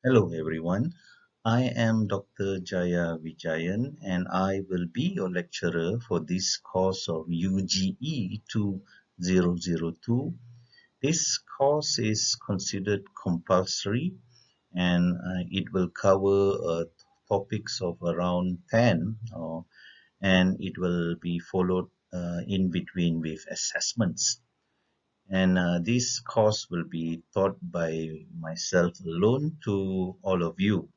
Hello everyone, I am Dr. Jaya Vijayan and I will be your lecturer for this course of UGE 2002. This course is considered compulsory and it will cover topics of around 10 and it will be followed in between with assessments. And this course will be taught by myself alone to all of you.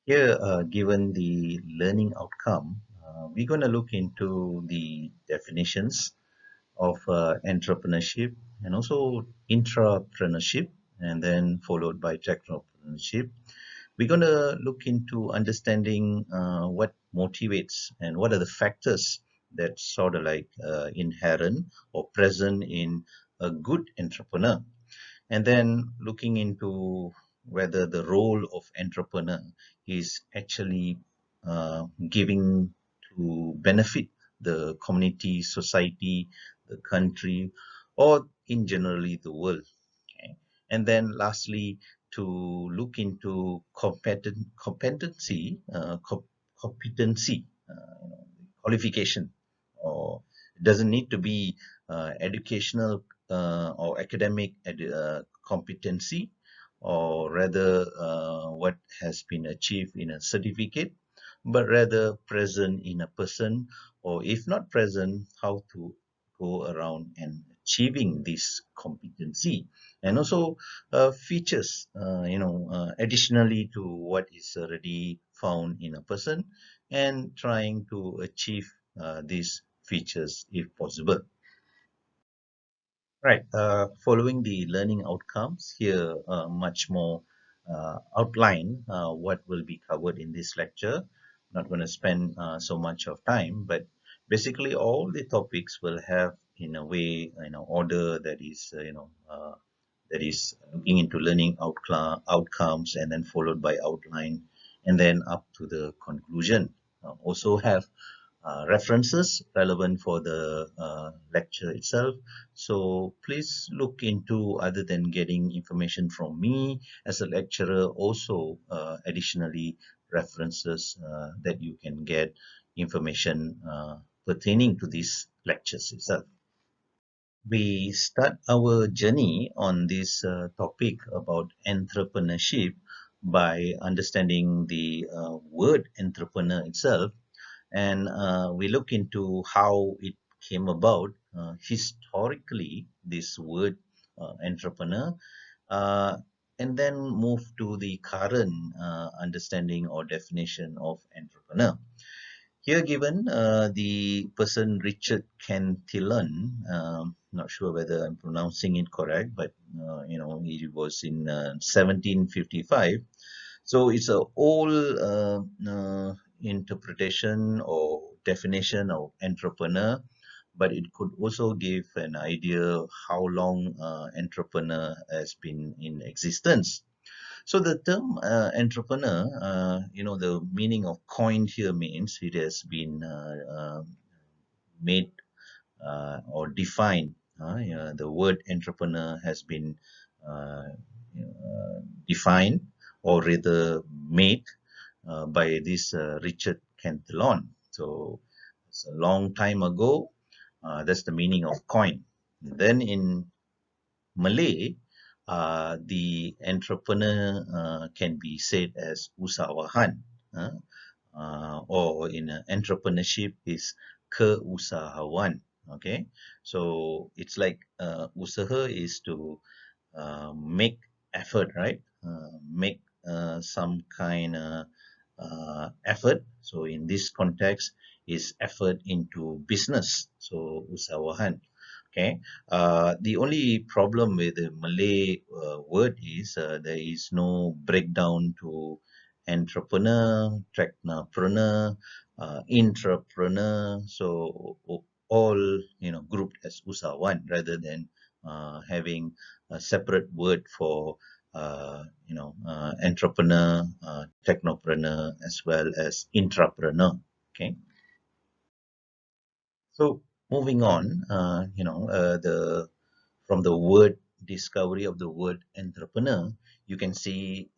Here, given the learning outcome, we're going to look into the definitions of entrepreneurship and also intrapreneurship, and then followed by technopreneurship. We're going to look into understanding what motivates and what are the factors that sort of like inherent or present in a good entrepreneur, and then looking into whether the role of entrepreneur is actually giving to benefit the community, society, the country, or in generally the world. Okay? And then lastly, to look into competency, qualification, or it doesn't need to be educational or academic competency, or rather what has been achieved in a certificate, but rather present in a person, or if not present, how to go around and achieving this competency, and also features, additionally to what is already found in a person, and trying to achieve these features if possible. Right. Following the learning outcomes here, much more outline what will be covered in this lecture. Not going to spend so much of time, but basically all the topics will have in a way, order that is, that is looking into learning outcomes, and then followed by outline, and then up to the conclusion. Also have references relevant for the lecture itself. So please look into, other than getting information from me as a lecturer, also additionally references that you can get information pertaining to these lectures itself. We start our journey on this topic about entrepreneurship by understanding the word entrepreneur itself, and we look into how it came about historically, this word entrepreneur, uh, and then move to the current understanding or definition of entrepreneur. Here given the person Richard Cantillon, not sure whether I'm pronouncing it correct, but he was in 1755. So it's a old interpretation or definition of entrepreneur, but it could also give an idea how long entrepreneur has been in existence. So the term entrepreneur, the meaning of coined here means it has been made or defined. The word entrepreneur has been uh, defined, or rather made, by this Richard Cantillon. So it's a long time ago. That's the meaning of coin. Then in Malay, the entrepreneur can be said as usahawan, or in entrepreneurship is keusahawan. Okay, so it's like usaha is to make effort, right? Make some kind of effort. So in this context, is effort into business. So usahawan. Okay. The only problem with the Malay word is there is no breakdown to entrepreneur, technopreneur, intrapreneur. So all grouped as usahawan, rather than having a separate word for entrepreneur, technopreneur, as well as intrapreneur. Okay. So moving on, the from the word discovery of the word entrepreneur, you can see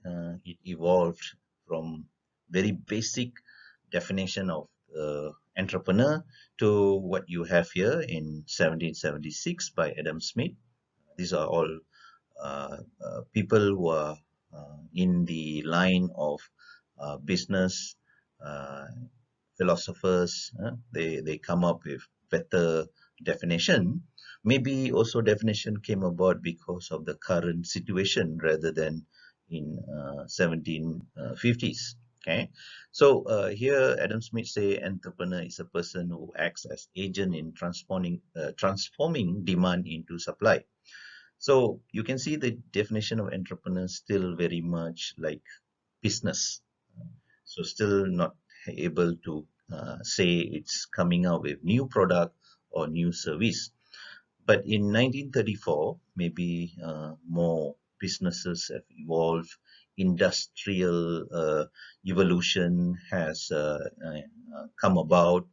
it evolved from very basic definition of entrepreneur to what you have here in 1776 by Adam Smith. These are all people who are in the line of business uh, philosophers. They come up with better definition. Maybe also definition came about because of the current situation rather than in 1750s. Okay, so here Adam Smith say entrepreneur is a person who acts as agent in transforming demand into supply. So you can see the definition of entrepreneur still very much like business. So still not able to say it's coming out with new product or new service. But in 1934, maybe more businesses have evolved. Industrial evolution has come about.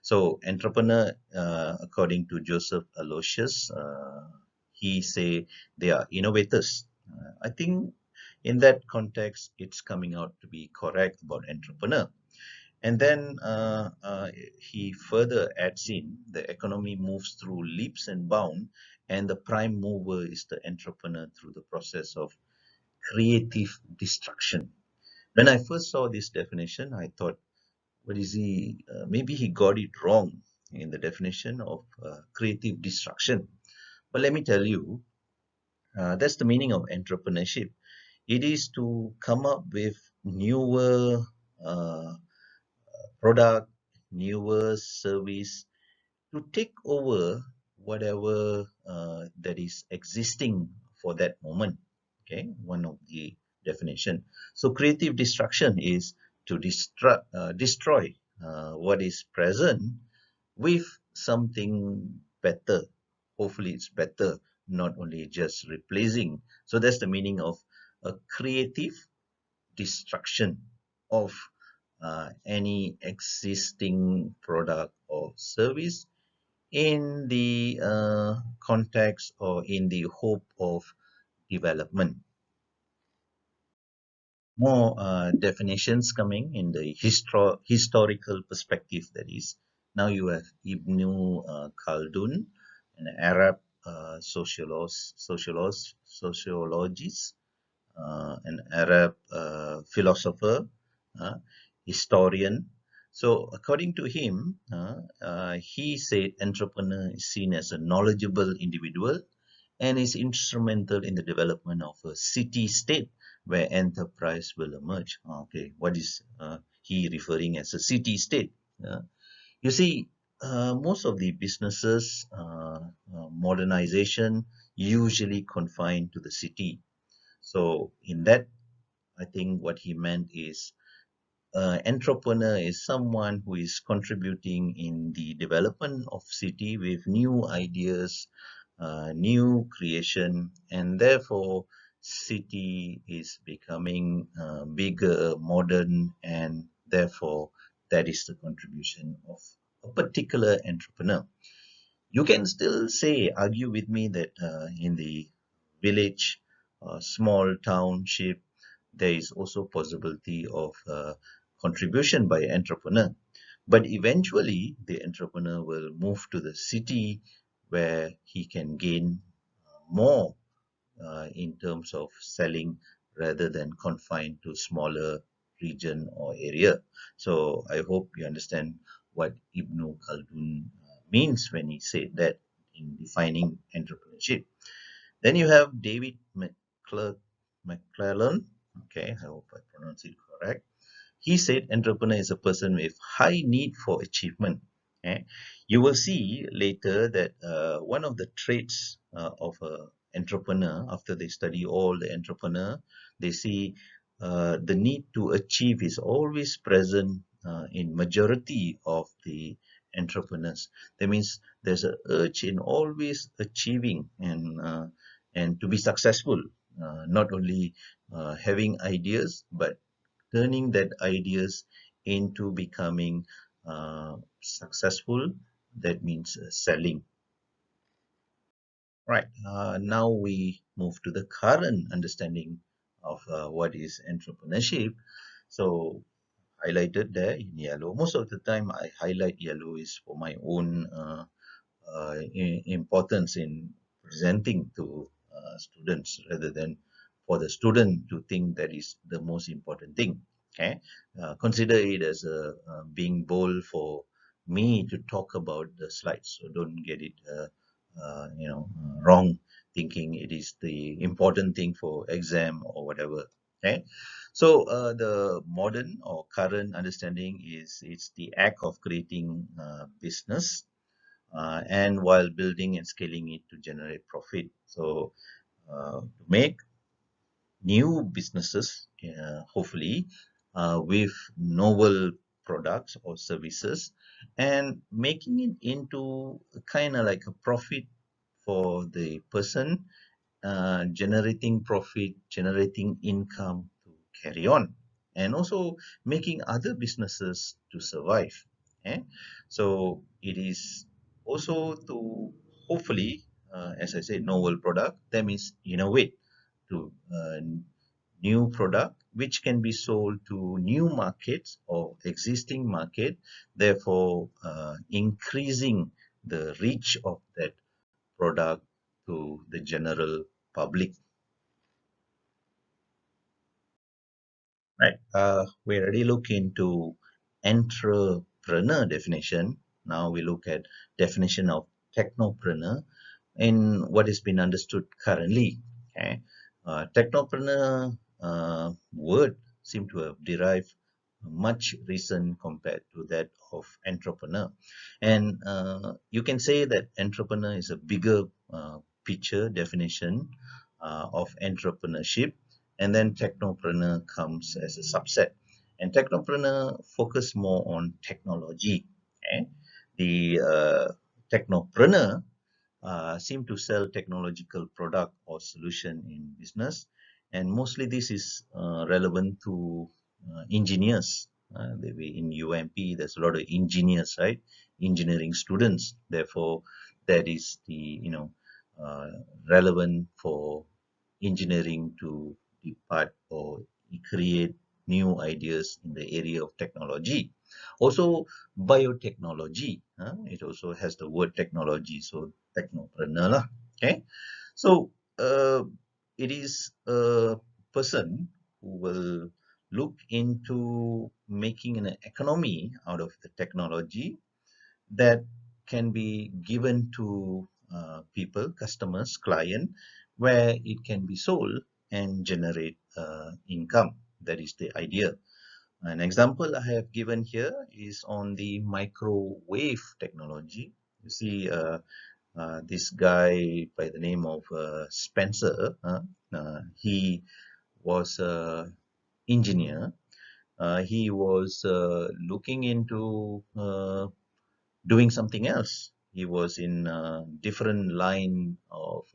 So entrepreneur, according to Joseph Aloysius, he say they are innovators. I think in that context, it's coming out to be correct about entrepreneur. And then he further adds in the economy moves through leaps and bounds, and the prime mover is the entrepreneur through the process of creative destruction. When I first saw this definition, I thought, what is he? Maybe he got it wrong in the definition of creative destruction. But let me tell you, that's the meaning of entrepreneurship. It is to come up with newer uh, product, newer service to take over whatever that is existing for that moment. Okay, one of the definition. So creative destruction is to destroy what is present with something better. Hopefully, it's better, not only just replacing. So that's the meaning of a creative destruction of any existing product or service in the context or in the hope of development. More definitions coming in the historical perspective, that is. Now you have Ibn Khaldun, an Arab sociologist, an Arab philosopher, uh, historian. So, according to him, he said entrepreneur is seen as a knowledgeable individual and is instrumental in the development of a city state where enterprise will emerge. Okay, what is he referring as a city state? You see, most of the businesses, modernization usually confined to the city. So, in that, I think what he meant is entrepreneur is someone who is contributing in the development of city with new ideas, new creation, and therefore city is becoming bigger, modern, and therefore that is the contribution of a particular entrepreneur. You can still say, argue with me that in the village, small township, there is also possibility of contribution by entrepreneur. But eventually, the entrepreneur will move to the city where he can gain more in terms of selling rather than confined to smaller region or area. So I hope you understand what Ibn Khaldun means when he said that in defining entrepreneurship. Then you have David McClellan. Okay, I hope I pronounce it correct. He said entrepreneur is a person with high need for achievement. Okay? You will see later that one of the traits of a entrepreneur, after they study all the entrepreneur, they see the need to achieve is always present in majority of the entrepreneurs. That means there's a urge in always achieving and to be successful, not only having ideas, but turning that ideas into becoming successful. That means selling. Right. Now we move to the current understanding of what is entrepreneurship. So highlighted there in yellow. Most of the time I highlight yellow is for my own importance in presenting to students rather than for the student to think that is the most important thing. Okay, consider it as a being bold for me to talk about the slides. So don't get it, wrong, thinking it is the important thing for exam or whatever. Okay, so the modern or current understanding is it's the act of creating business and while building and scaling it to generate profit. So to make new businesses, hopefully, with novel products or services, and making it into kind of like a profit for the person, generating profit, generating income to carry on, and also making other businesses to survive. Okay? So it is also to hopefully, as I said, novel product. That means innovate to new product which can be sold to new markets or existing market, therefore increasing the reach of that product to the general public. Right. We already look into entrepreneur definition. Now we look at definition of technopreneur in what has been understood currently. Okay. Technopreneur word seem to have derived much recent compared to that of entrepreneur. And you can say that entrepreneur is a bigger picture definition of entrepreneurship, and then technopreneur comes as a subset. And technopreneur focus more on technology. Okay? The technopreneur seem to sell technological product or solution in business, and mostly this is relevant to engineers. In UMP, there's a lot of engineers, right? Engineering students. Therefore, that is the uh, relevant for engineering to depart or create new ideas in the area of technology. Also, biotechnology. It also has the word technology, so technopreneur lah. Okay, so it is a person who will look into making an economy out of the technology that can be given to people, customers, client, where it can be sold and generate income. That is the idea. An example I have given here is on the microwave technology. You see, this guy by the name of Spencer, he was an engineer. He was looking into doing something else. He was in a different line of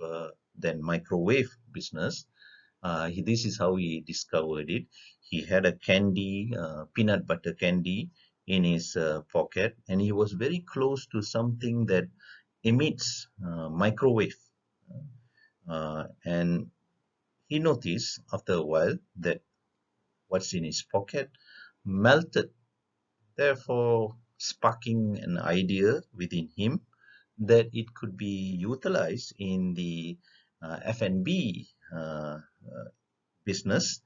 than microwave business. This is how he discovered it. He had a candy, peanut butter candy, in his pocket, and he was very close to something that emits microwave. And he noticed after a while that what's in his pocket melted, therefore sparking an idea within him that it could be utilized in the F&B business,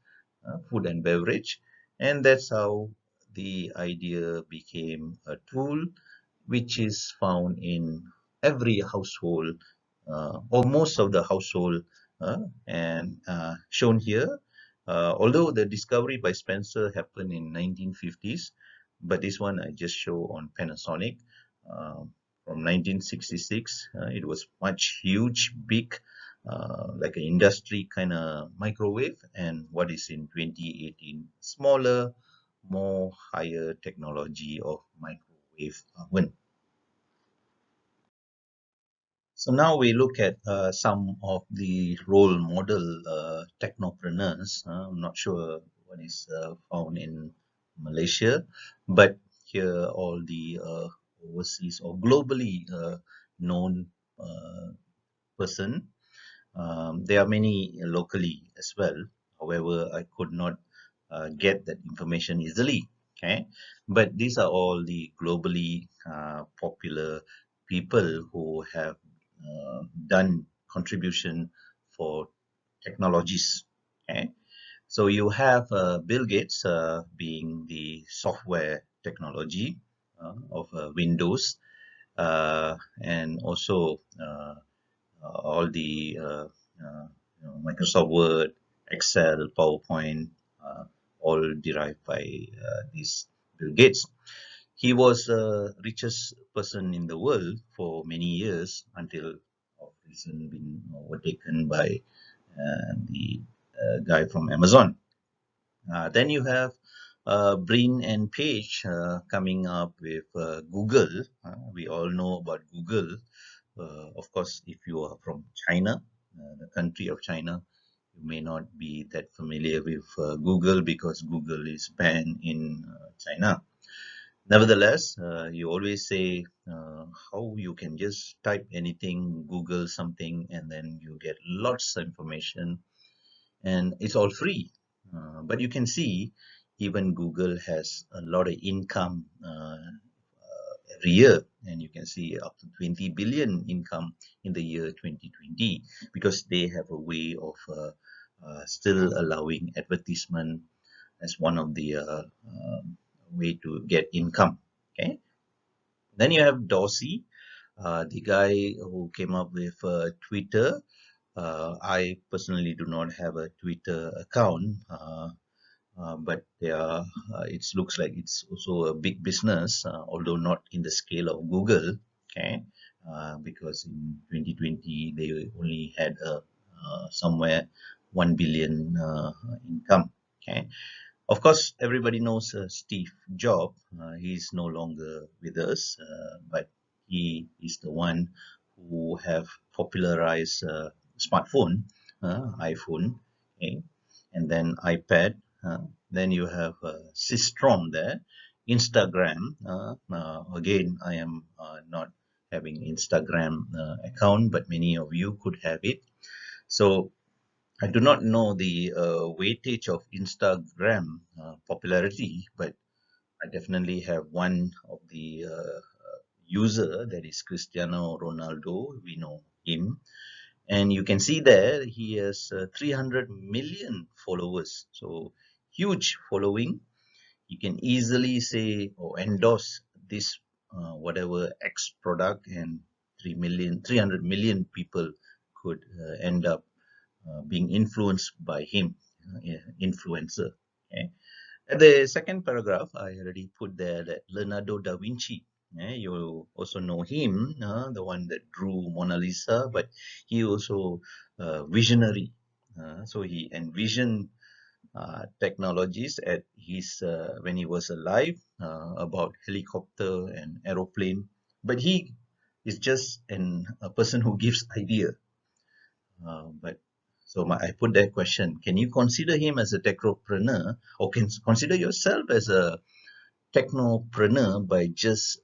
food and beverage, and that's how the idea became a tool which is found in every household or most of the household, and shown here. Although the discovery by Spencer happened in 1950s, but this one I just show on Panasonic from 1966. It was much huge, big, like an industry kind of microwave, and what is in 2018, smaller, more higher technology of microwave oven. So now we look at some of the role model technopreneurs. I'm not sure what is found in Malaysia, but here all the overseas or globally known uh, person. There are many locally as well. However, I could not get that information easily. Okay, but these are all the globally popular people who have done contribution for technologies. Okay, so you have Bill Gates being the software technology of Windows, and also all the Microsoft Word, Excel, PowerPoint, uh, all derived by this Bill Gates. He was the richest person in the world for many years until of recent been overtaken by the guy from Amazon. Then you have Brin and Page coming up with Google. We all know about Google. Of course, if you are from China, the country of China, you may not be that familiar with Google because Google is banned in China. Nevertheless, you always say how you can just type anything, Google something, and then you get lots of information, and it's all free. But you can see even Google has a lot of income every year, and you can see up to 20 billion income in the year 2020 because they have a way of still allowing advertisement as one of the way to get income. Okay, then you have Dorsey, the guy who came up with Twitter. I personally do not have a Twitter account, but it looks like it's also a big business, although not in the scale of Google. Okay, because in 2020 they only had somewhere 1 billion income. Okay, of course, everybody knows Steve Jobs. He's no longer with us, but he is the one who have popularized smartphone, iPhone, okay, and then iPad. Then you have Systrom there, Instagram. Again, I am not having Instagram account, but many of you could have it. So I do not know the weightage of Instagram popularity, but I definitely have one of the user, that is Cristiano Ronaldo. We know him, and you can see there he has 300 million followers. So huge following. You can easily say or endorse this whatever X product, and 300 million people could end up being influenced by him, influencer. Okay. At the second paragraph, I already put there that Leonardo da Vinci. You also know him, the one that drew Mona Lisa, but he also visionary. So he envisioned technologies at his when he was alive, about helicopter and aeroplane. But he is just a person who gives idea. But so I put that question: can you consider him as a technopreneur, or can consider yourself as a technopreneur by just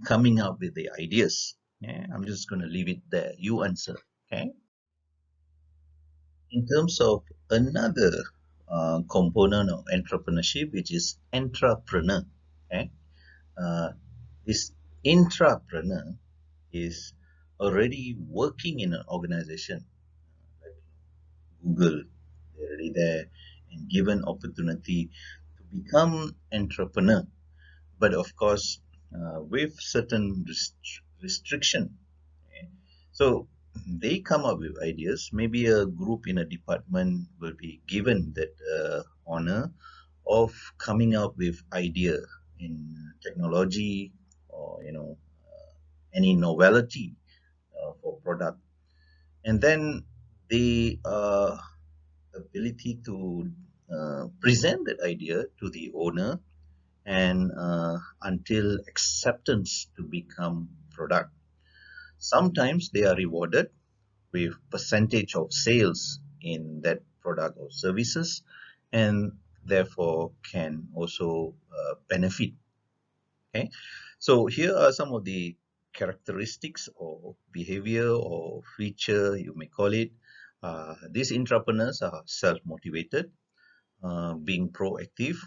coming up with the ideas? Yeah, I'm just going to leave it there. You answer. Okay. In terms of another component of entrepreneurship, which is entrepreneur. Okay. Uh, this intrapreneur is already working in an organization like Google. They're already there and given opportunity to become entrepreneur, but of course with certain restriction. Okay. So they come up with ideas. Maybe a group in a department will be given that honor of coming up with idea in technology, or any novelty for product, and then the ability to present that idea to the owner, and until acceptance to become product. Sometimes they are rewarded with percentage of sales in that product or services, and therefore can also benefit. Okay, so here are some of the characteristics or behavior or feature, you may call it. These entrepreneurs are self-motivated, being proactive,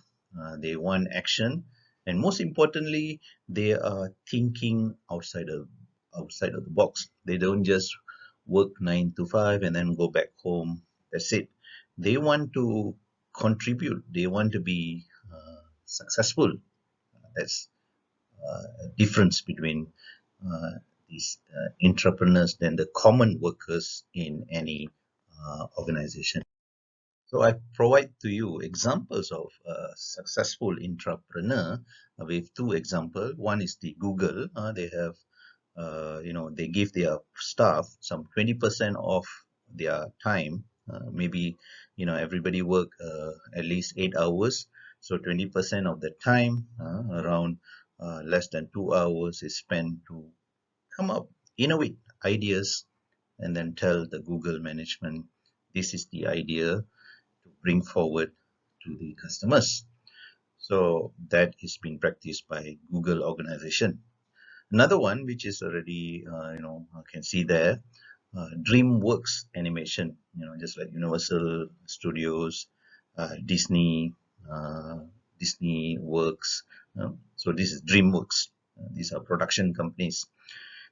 they want action, and most importantly, they are thinking outside of the box. They don't just work 9 to 5 and then go back home. That's it. They want to contribute. They want to be successful. That's a difference between uh, these entrepreneurs than the common workers in any organization. So I provide to you examples of successful entrepreneur with two examples. One is the Google. They have, they give their staff some 20% of their time. Maybe, everybody work at least 8 hours. So 20% of the time, around less than 2 hours, is spent to come up, innovate ideas, and then tell the Google management, this is the idea to bring forward to the customers. So that is being practiced by Google organization. Another one, which is already, I can see there, DreamWorks animation, just like Universal Studios, Disney, uh, Disney Works. So this is DreamWorks. These are production companies.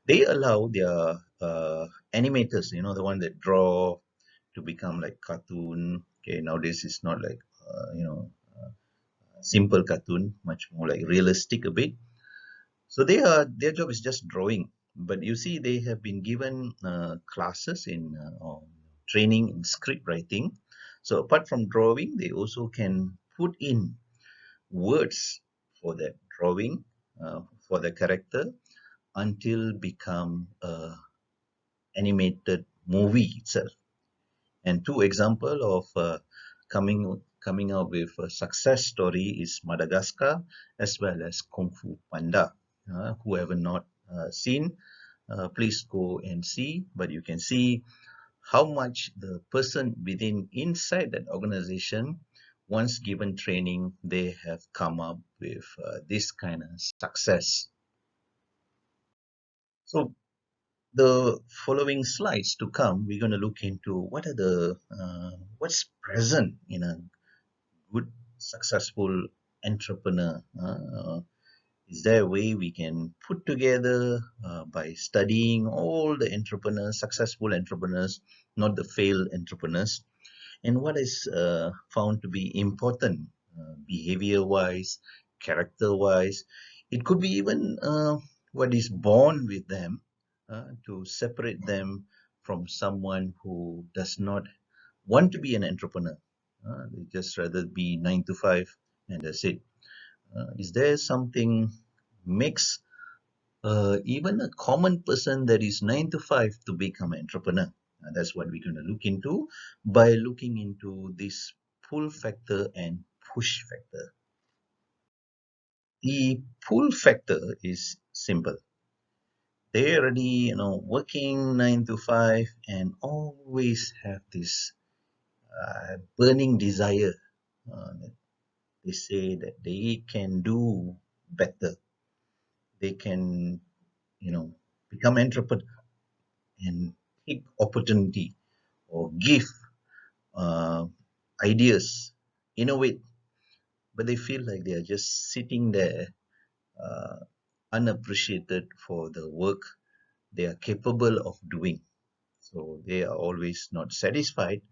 They allow their animators, the one that draw to become like cartoon. Okay, nowadays it's not like simple cartoon, much more like realistic a bit. So their job is just drawing, but you see they have been given classes in or training in script writing. So apart from drawing, they also can put in words for that drawing, for the character, until become a animated movie itself. And two example of coming out with a success story is Madagascar as well as Kung Fu Panda. Whoever not seen, please go and see. But you can see how much the person within inside that organization, once given training, they have come up with this kind of success. So the following slides to come, we're going to look into what are the what's present in a good, successful entrepreneur. Is there a way we can put together by studying all the entrepreneurs, successful entrepreneurs, not the failed entrepreneurs, and what is found to be important behavior wise, character wise? It could be even what is born with them to separate them from someone who does not want to be an entrepreneur. They just rather be 9 to 5 and that's it. Is there something makes even a common person that is 9 to 5 to become an entrepreneur? That's what we're going to look into by looking into this pull factor and push factor. The pull factor is simple. They already, working 9 to 5 and always have this burning desire. That they say that they can do better. They can, become entrepreneur and take opportunity or give uh, ideas, innovate, but they feel like they are just sitting there uh, unappreciated for the work they are capable of doing. So they are always not satisfied,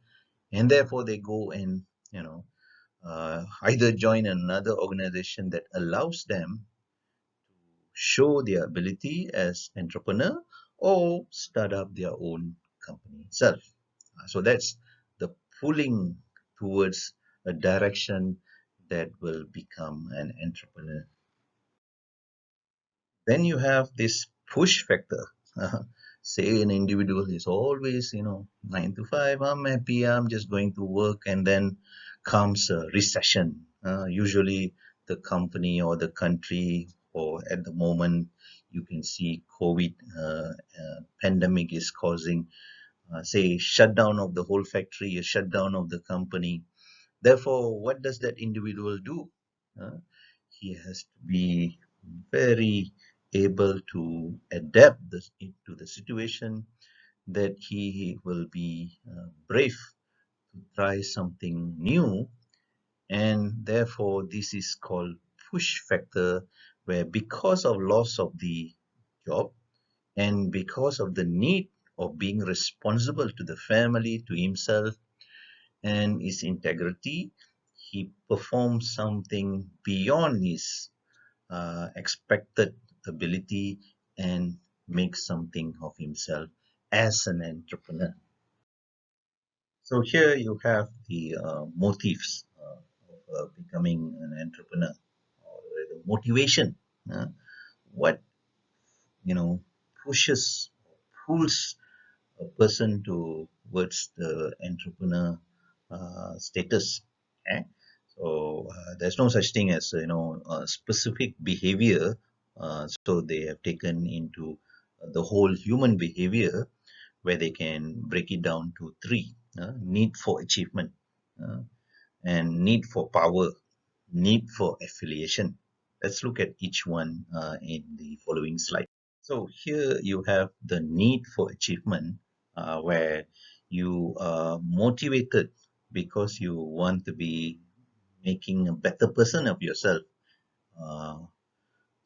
and therefore they go and either join another organization that allows them show their ability as entrepreneur or start up their own company itself. So that's the pulling towards a direction that will become an entrepreneur. Then you have this push factor. Say an individual is always, 9 to 5, I'm happy, I'm just going to work, and then comes a recession. Usually the company or the country, or at the moment, you can see COVID pandemic is causing, say, shutdown of the whole factory, a shutdown of the company. Therefore, what does that individual do? Uh, he has to be very able to adapt to the situation, that he will be brave to try something new. And therefore this is called push factor, where because of loss of the job and because of the need of being responsible to the family, to himself and his integrity, he performs something beyond his expected ability and makes something of himself as an entrepreneur. So here you have the motives of becoming an entrepreneur, or the motivation. uh, what pushes, pulls a person towards the entrepreneur status. Okay? So there's no such thing as a specific behavior. So they have taken into the whole human behavior, where they can break it down to three: need for achievement, uh, and need for power, need for affiliation. Let's look at each one in the following slide. So here you have the need for achievement, where you are motivated because you want to be making a better person of yourself. Uh,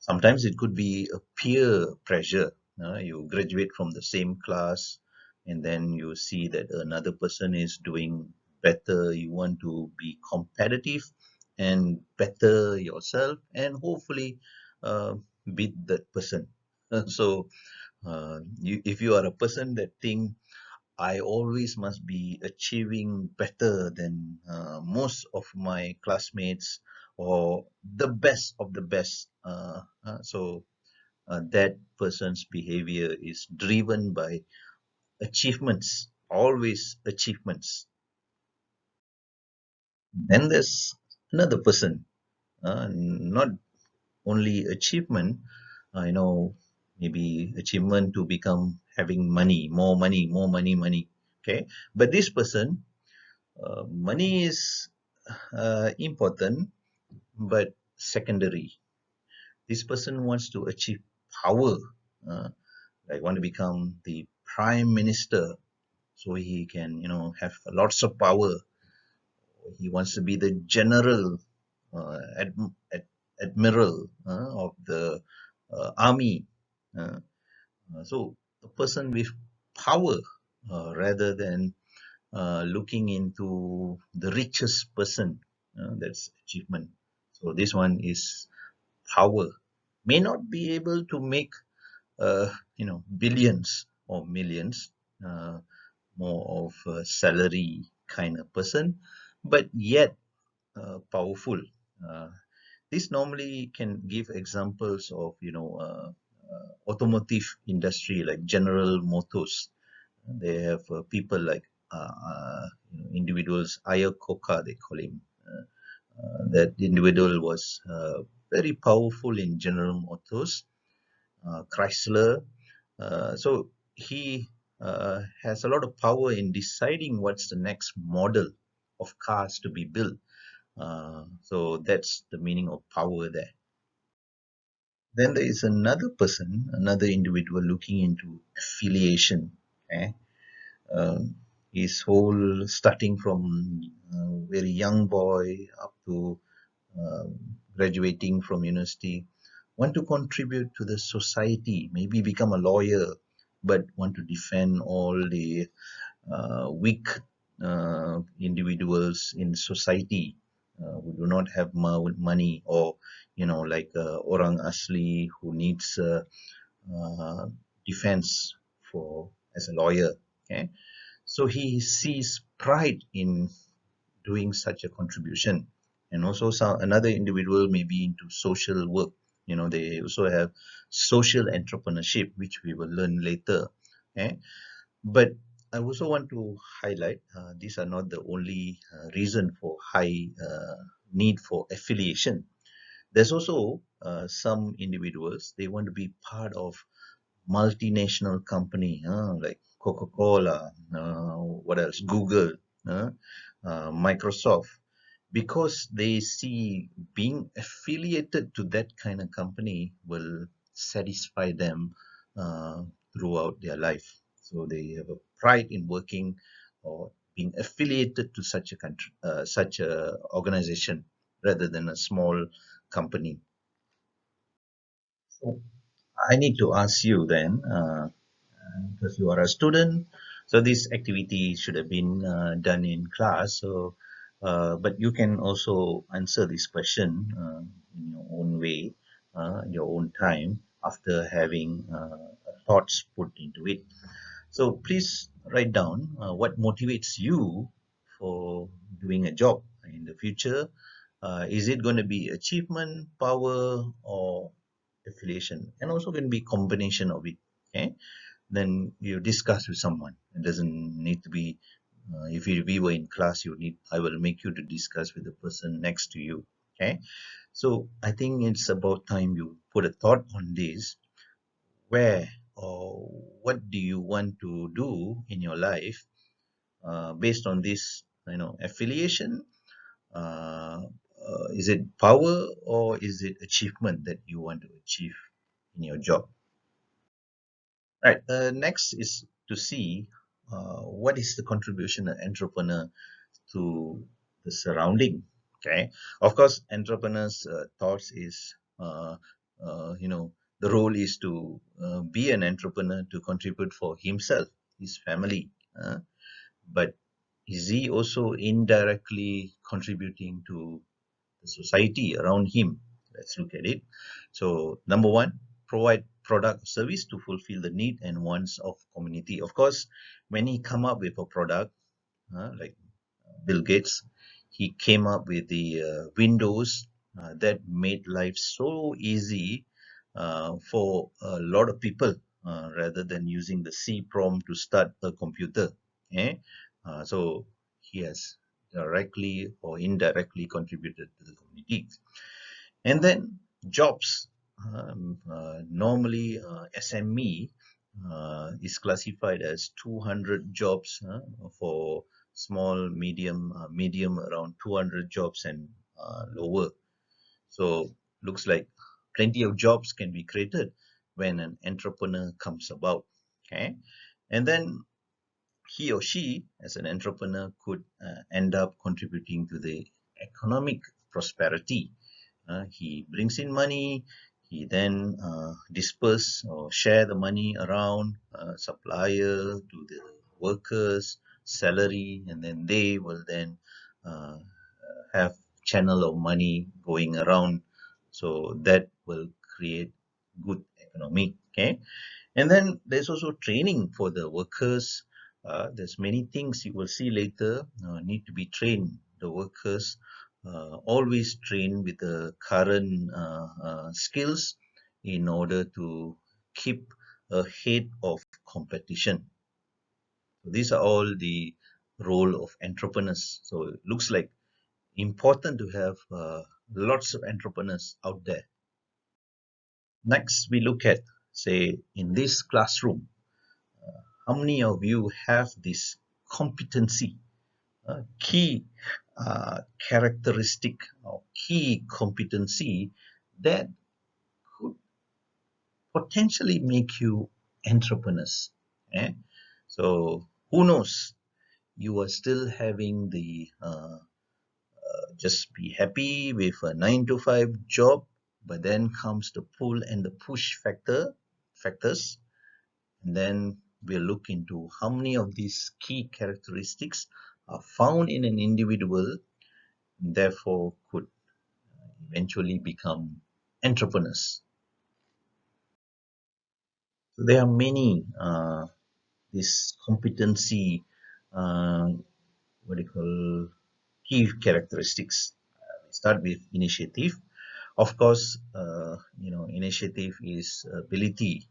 Sometimes it could be a peer pressure. You graduate from the same class, and then you see that another person is doing better. You want to be competitive and better yourself, and hopefully uh, beat that person. So if you are a person that think I always must be achieving better than most of my classmates, or the best of the best, that person's behavior is driven by achievements, always achievements. Then there's another person, not only achievement, maybe achievement to become having money, more money, more money, money. Okay, but this person, money is important, but secondary. This person wants to achieve power, uh, like want to become the prime minister, so he can, have lots of power. He wants to be the general, admiral of the army. Uh, so a person with power, rather than looking into the richest person, that's achievement. So this one is power. May not be able to make billions or millions, uh, more of a salary kind of person, but yet powerful. Uh, this normally can give examples of automotive industry like General Motors. They have people like individuals, Ayakoka, they call him. That individual was very powerful in General Motors, Chrysler. So he has a lot of power in deciding what's the next model of cars to be built. So that's the meaning of power there. Then there is another person, another individual looking into affiliation. Okay? His whole starting from very young boy up to uh, graduating from university, want to contribute to the society, maybe become a lawyer, but want to defend all the weak individuals in society who do not have money, or like orang asli who needs uh, defense for as a lawyer. Okay, so he sees pride in doing such a contribution. And also another individual may be into social work. They also have social entrepreneurship, which we will learn later. Okay, but I also want to highlight, these are not the only reason for high need for affiliation. There's also some individuals, they want to be part of multinational company, like Coca-Cola, what else, Google, uh, Microsoft, because they see being affiliated to that kind of company will satisfy them uh, throughout their life. So they have a pride in working or being affiliated to such a country, such a organization, rather than a small company. So I need to ask you then, because you are a student, so this activity should have been done in class. So, but you can also answer this question in your own way, your own time, after having thoughts put into it. So please write down what motivates you for doing a job in the future. Is it going to be achievement, power, or affiliation? And also going to be combination of it. Okay, then you discuss with someone. It doesn't need to be. If we were in class, you need. I will make you to discuss with the person next to you. Okay, so I think it's about time you put a thought on this. Where or what do you want to do in your life based on this, affiliation? Is it power or is it achievement that you want to achieve in your job? Right. Next is to see what is the contribution of entrepreneur to the surrounding. Okay. Of course, entrepreneurs' thoughts is, the role is to be an entrepreneur to contribute for himself, his family. But is he also indirectly contributing to the society around him? Let's look at it. So, number one, provide product or service to fulfill the need and wants of community. Of course, when he come up with a product, like Bill Gates, he came up with the Windows that made life so easy for a lot of people rather than using the C prompt to start a computer. Okay? So he has directly or indirectly contributed to the community. And then jobs. Normally, SME is classified as 200 jobs for small, medium around 200 jobs and lower. So looks like plenty of jobs can be created when an entrepreneur comes about. Okay, and then he or she, as an entrepreneur, could end up contributing to the economic prosperity. He brings in money, he then disperse or share the money around supplier to the workers, salary, and then they will then uh, have channel of money going around. So that will create good economy. Okay, and then there's also training for the workers. There's many things you will see later need to be trained. The workers always train with the current skills in order to keep ahead of competition. So these are all the role of entrepreneurs. So it looks like important to have lots of entrepreneurs out there. Next, we look at, say, in this classroom, how many of you have this competency, key characteristic or key competency that could potentially make you entrepreneurs? Eh? So who knows? You are still having the just be happy with a 9 to 5 job, but then comes the pull and the push factors. And then we'll look into how many of these key characteristics are found in an individual, and therefore could eventually become entrepreneurs. So there are many this competency, uh, what do you call, key characteristics. We start with initiative. Of course, initiative is ability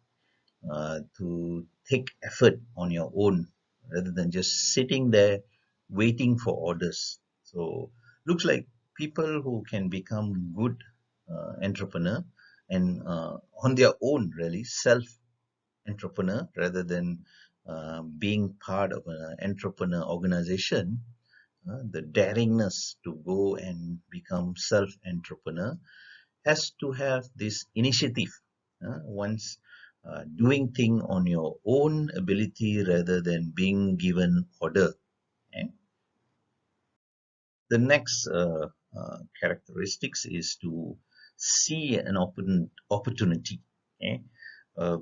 to take effort on your own rather than just sitting there waiting for orders. So looks like people who can become good entrepreneur and on their own, really self entrepreneur rather than being part of an entrepreneur organization. The daringness to go and become self entrepreneur has to have this initiative. once doing thing on your own ability rather than being given order. Okay? The next characteristics is to see an opportunity. Okay? Uh,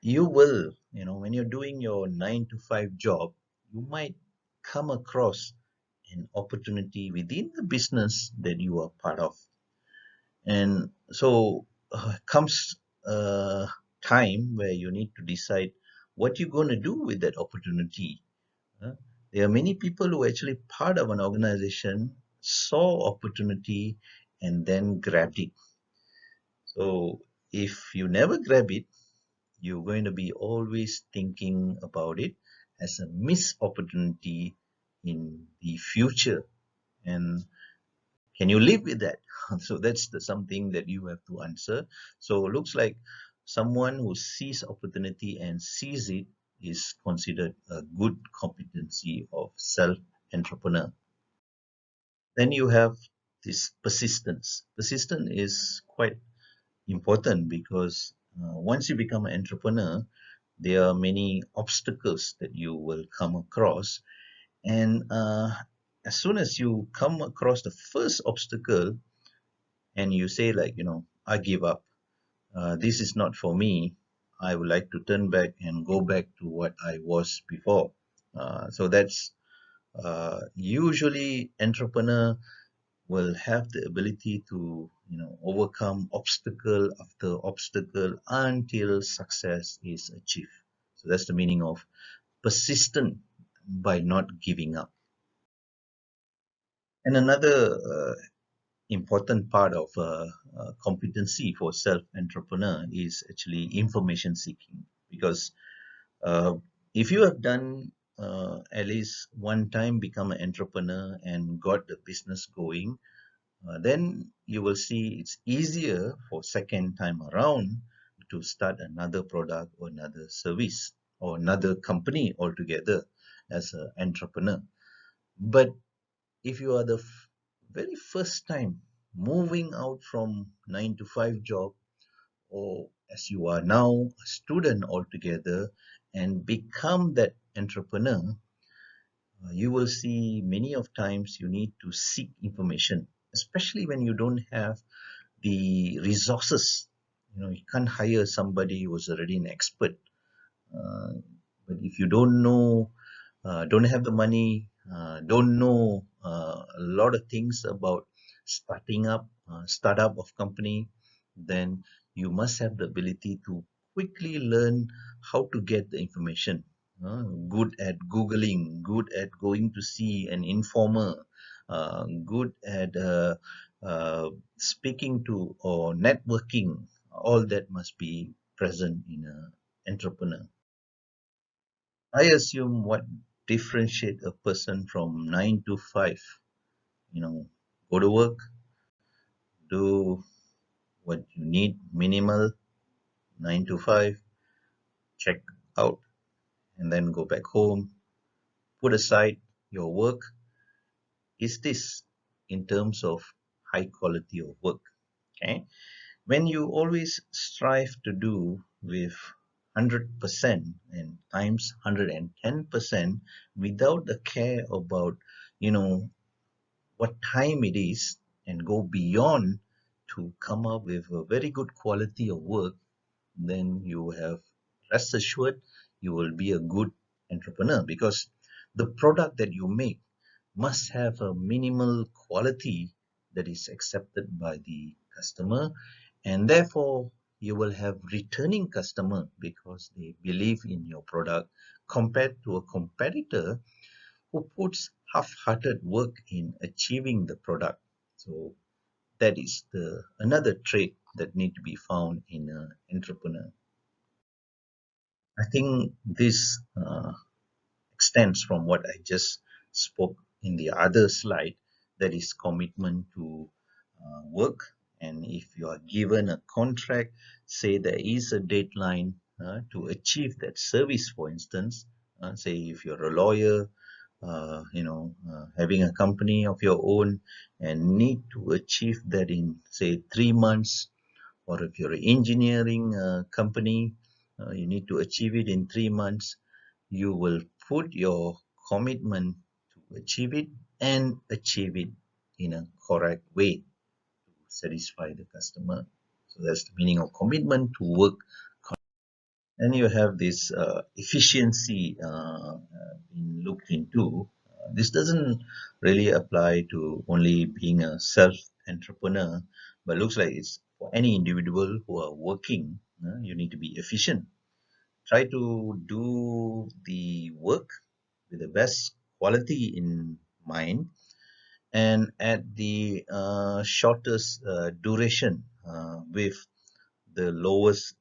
you will, when you're doing your 9 to 5 job, you might come across an opportunity within the business that you are part of. And so comes a time where you need to decide what you're going to do with that opportunity. uh. There are many people who are actually part of an organization, saw opportunity, and then grabbed it. So if you never grab it, you're going to be always thinking about it as a missed opportunity in the future. And can you live with that? So that's something that you have to answer. So it looks like someone who sees opportunity and sees it is considered a good competency of self-entrepreneur. Then you have this persistence. Persistence is quite important because once you become an entrepreneur, there are many obstacles that you will come across. And as soon as you come across the first obstacle and you say, like, I give up, this is not for me, I would like to turn back and go back to what I was before. So that's usually entrepreneur will have the ability to overcome obstacle after obstacle until success is achieved. So that's the meaning of persistent by not giving up. And another important part of competency for self-entrepreneur is actually information seeking. Because uh, if you have done at least one time become an entrepreneur and got the business going, then you will see it's easier for second time around to start another product or another service or another company altogether as an entrepreneur. But if you are the very first time moving out from 9 to 5 job, or as you are now a student altogether and become that entrepreneur, you will see many of times you need to seek information, especially when you don't have the resources. You can't hire somebody who's already an expert. uh, but if you don't know, don't have the money, don't know a lot of things about startup of company, then you must have the ability to quickly learn how to get the information. Good at Googling, good at going to see an informer, good at speaking to or networking. All that must be present in an entrepreneur. I assume what differentiate a person from 9 to 5, you know, go to work, do what you need, minimal, 9 to 5, check out, and then go back home, put aside your work. Is this in terms of high quality of work? Okay. When you always strive to do with 100% and times 110% without the care about, you know, what time it is and go beyond to come up with a very good quality of work, then you have, rest assured, you will be a good entrepreneur because the product that you make must have a minimal quality that is accepted by the customer, and therefore you will have returning customer because they believe in your product compared to a competitor who puts half-hearted work in achieving the product. So that is the another trait that need to be found in an entrepreneur. I think this extends from what I just spoke in the other slide, that is commitment to work. And if you are given a contract, say there is a deadline to achieve that service, for instance, say if you're a lawyer, having a company of your own and need to achieve that in say 3 months or if you're an engineering company, you need to achieve it in 3 months. You will put your commitment to achieve it and achieve it in a correct way to satisfy the customer. So that's the meaning of commitment to work. And you have this efficiency being looked into. This doesn't really apply to only being a self-entrepreneur, but looks like it's for any individual who are working. You need to be efficient. Try to do the work with the best quality in mind and at the shortest duration with the lowest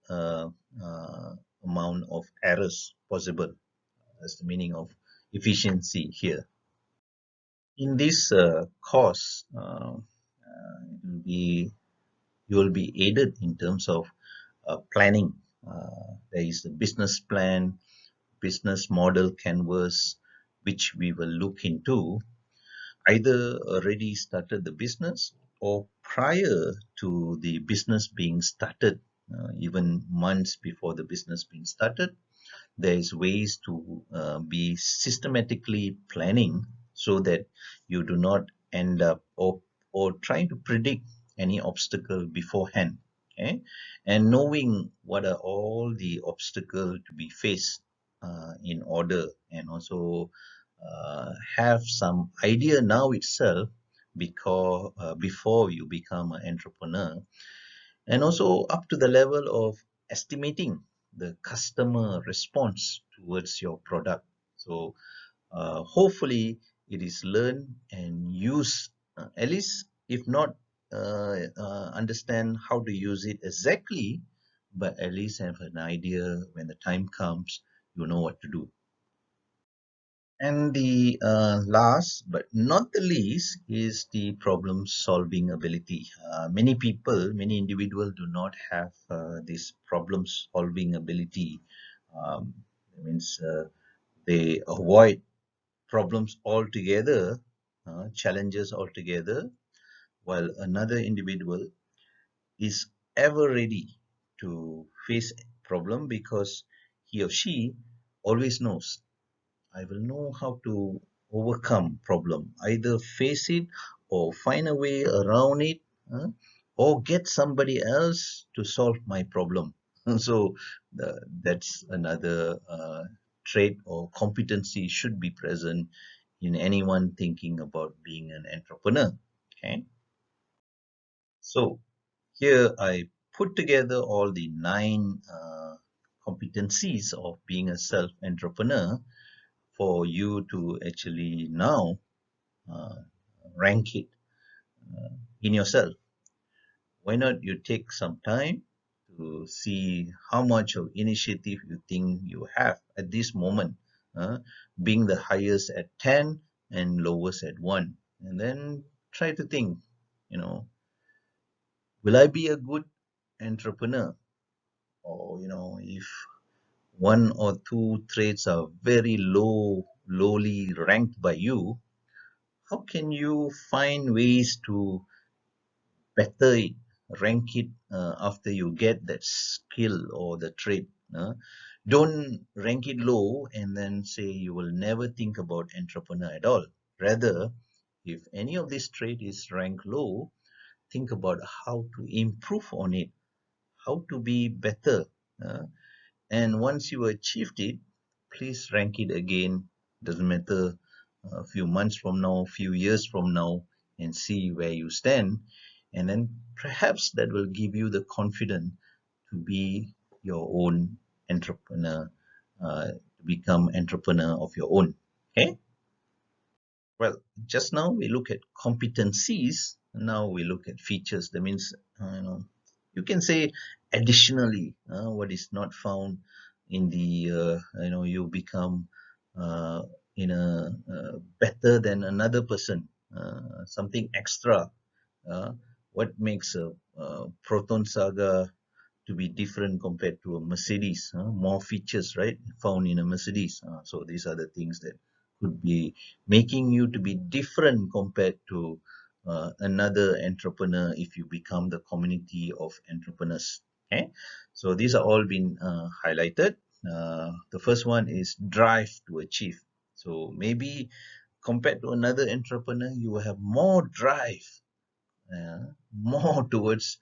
amount of errors possible. That's the meaning of efficiency here. In this course, you will be aided in terms of planning. There is a business plan, business model canvas, which we will look into either already started the business or prior to the business being started, even months before the business being started. There's ways to be systematically planning so that you do not end up or trying to predict any obstacle beforehand. Okay, and knowing what are all the obstacles to be faced in order, and also have some idea now itself because before you become an entrepreneur, and also up to the level of estimating the customer response towards your product. So hopefully it is learned and used, at least if not understand how to use it exactly, but at least have an idea when the time comes, you know what to do. And the last but not the least is the problem solving ability. Many people, many individuals do not have this problem solving ability. That means they avoid problems altogether, challenges altogether, while another individual is ever ready to face problem because he or she always knows I will know how to overcome problem, either face it or find a way around it, or get somebody else to solve my problem. So that's another trait or competency should be present in anyone thinking about being an entrepreneur. Okay, so here I put together all the 9 competencies of being a self-entrepreneur for you to actually now uh, rank it in yourself. Why not you take some time to see how much of initiative you think you have at this moment, uh, being the highest at 10 and lowest at 1. And then try to think, you know, will I be a good entrepreneur? Or, if one or two traits are very lowly ranked by you, how can you find ways to better it, rank it after you get that skill or the trait? Don't rank it low and then say you will never think about entrepreneur at all. Rather, if any of this trait is ranked low, think about how to improve on it, how to be better. uh, and once you achieved it, please rank it again. Doesn't matter a few months from now, few years from now, and see where you stand. And then perhaps that will give you the confidence to be your own entrepreneur, to become entrepreneur of your own. Okay. Well, just now we look at competencies. Now we look at features. That means, you can say additionally, what is not found in the, you become uh, in a better than another person, something extra. Uh, what makes a Proton Saga to be different compared to a Mercedes? More features, right, found in a Mercedes. So these are the things that could be making you to be different compared to another entrepreneur if you become the community of entrepreneurs. Okay, so these are all been highlighted. The first one is drive to achieve. So maybe compared to another entrepreneur, you will have more drive, more towards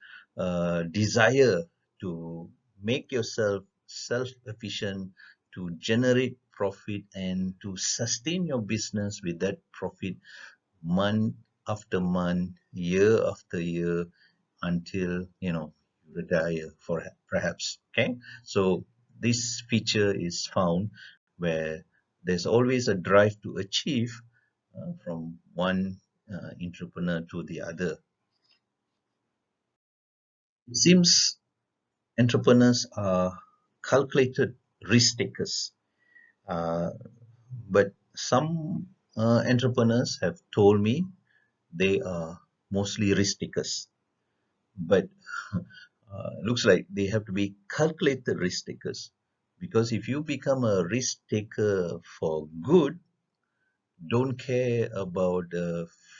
desire to make yourself self-efficient, to generate profit and to sustain your business with that profit month after month, year after year, until you retire for perhaps. Okay, so this feature is found where there's always a drive to achieve from one entrepreneur to the other. It seems entrepreneurs are calculated risk takers, uh, but some entrepreneurs have told me they are mostly risk takers. But looks like they have to be calculated risk takers, because if you become a risk taker for good, don't care about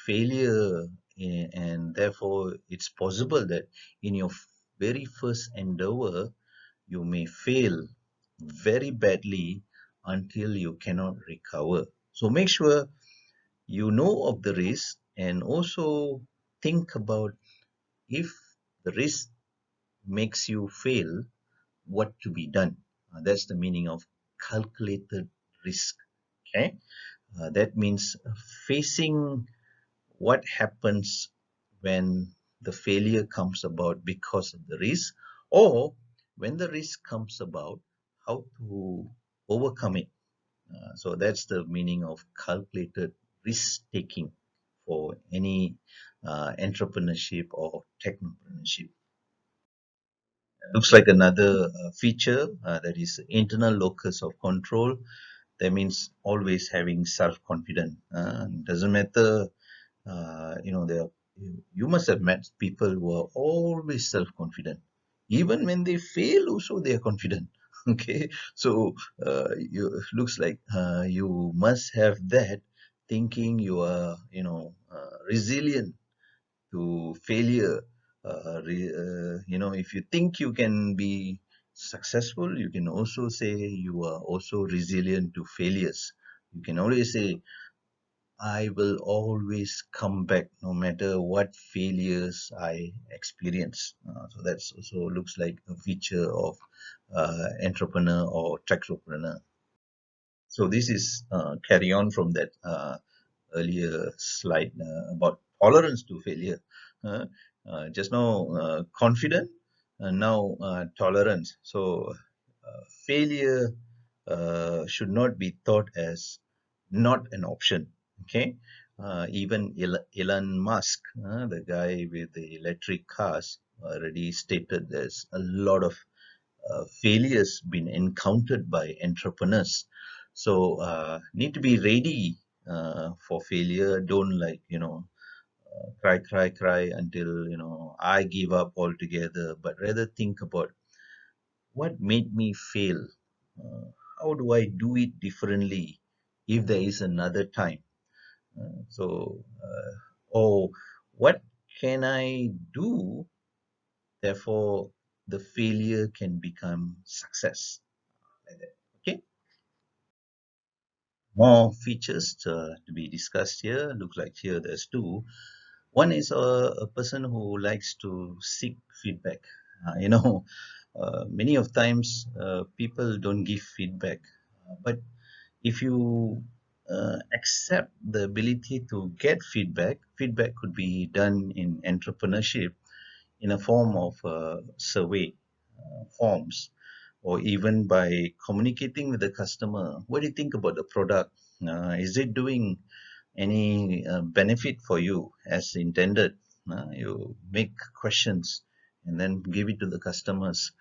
failure, and therefore it's possible that in your very first endeavor you may fail very badly until you cannot recover. So make sure you know of the risk, and also think about, if the risk makes you fail, what to be done. That's the meaning of calculated risk. Okay, that means facing what happens when the failure comes about because of the risk, or when the risk comes about, how to overcome it. So that's the meaning of calculated risk taking for any entrepreneurship or technopreneurship. Looks like another feature, that is internal locus of control. That means always having self-confidence. Doesn't matter, there you must have met people who are always self-confident. Even when they fail, also they are confident. Okay, so looks like you must have that, thinking you are, resilient to failure. If you think you can be successful, you can also say you are also resilient to failures. You can always say, I will always come back no matter what failures I experience. So that's also looks like a feature of entrepreneur or technopreneur. So this is carry on from that earlier slide about tolerance to failure. Uh, just now confident, and now tolerance. So failure should not be thought as not an option. Okay, even Elon Musk, the guy with the electric cars, already stated there's a lot of failures been encountered by entrepreneurs. So need to be ready for failure. Don't cry until I give up altogether, but rather think about what made me fail. How do I do it differently if there is another time? Or what can I do? Therefore, the failure can become success. Like that. Okay. More features to be discussed here. Looks like here there's two. One is a person who likes to seek feedback. Many of times people don't give feedback, but if you accept the ability to get feedback, feedback could be done in entrepreneurship in a form of survey forms, or even by communicating with the customer. What do you think about the product? Is it doing any benefit for you as intended? You make questions and then give it to the customers.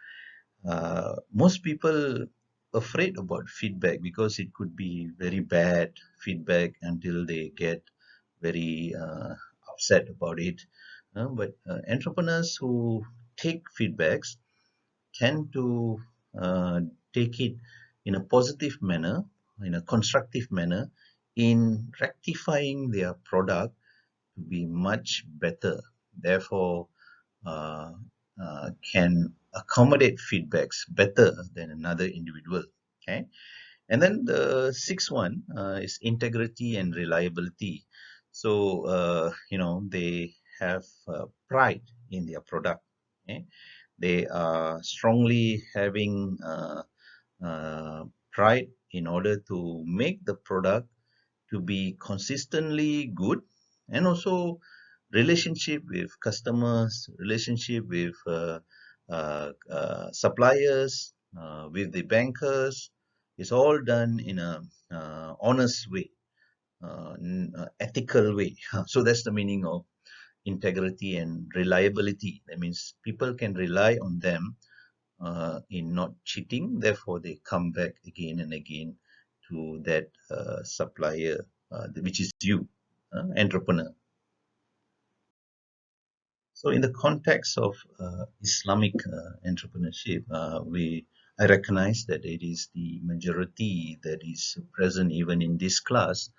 Most people afraid about feedback because it could be very bad feedback until they get very upset about it. But entrepreneurs who take feedbacks tend to uh, take it in a positive manner, in a constructive manner, in rectifying their product to be much better. Therefore, uh, can accommodate feedbacks better than another individual. Okay, and then the sixth one is integrity and reliability. So they have pride in their product. Okay, they are strongly having pride in order to make the product to be consistently good, and also relationship with customers, relationship with suppliers, with the bankers, is all done in a honest way, ethical way. So that's the meaning of integrity and reliability. That means people can rely on them in not cheating. Therefore, they come back again and again to that supplier, which is you, entrepreneur. So, in the context of Islamic entrepreneurship, I recognize that it is the majority that is present even in this class,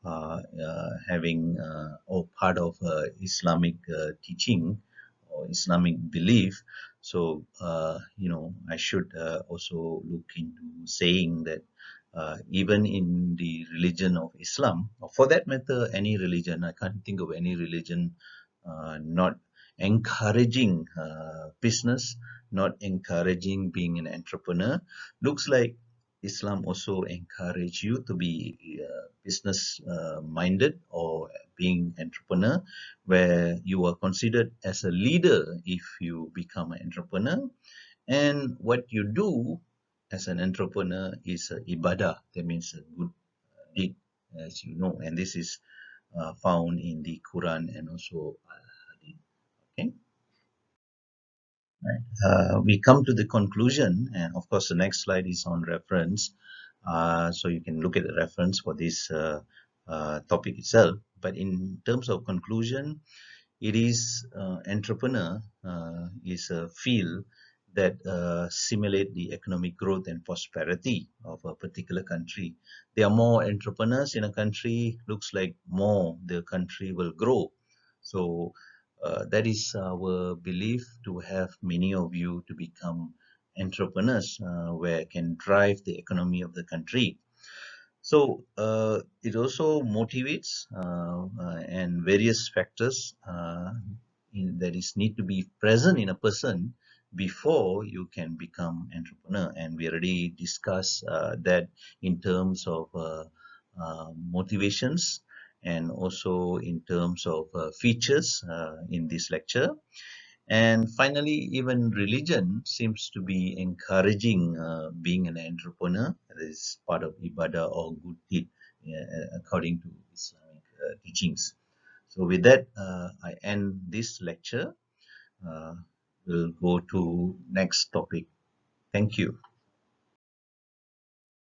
having or part of Islamic teaching or Islamic belief. So, I should also look into saying that even in the religion of Islam, or for that matter, any religion, I can't think of any religion not encouraging business, not encouraging being an entrepreneur. Looks like Islam also encourage you to be business minded or being entrepreneur, where you are considered as a leader if you become an entrepreneur. And what you do as an entrepreneur is ibadah. That means a good deed, as you know. And this is found in the Quran and also Hadith. Okay. Right. We come to the conclusion, and of course, the next slide is on reference. So you can look at the reference for this topic itself. But in terms of conclusion, it is entrepreneur is a field that simulate the economic growth and prosperity of a particular country. There are more entrepreneurs in a country, looks like more the country will grow. So that is our belief, to have many of you to become entrepreneurs, where can drive the economy of the country. So it also motivates and various factors that is need to be present in a person before you can become entrepreneur. And we already discussed that in terms of motivations, and also in terms of features in this lecture. And finally, even religion seems to be encouraging being an entrepreneur. That is part of ibadah or good deed, according to Islamic teachings. So with that, I end this lecture. Uh, we'll go to next topic. Thank you.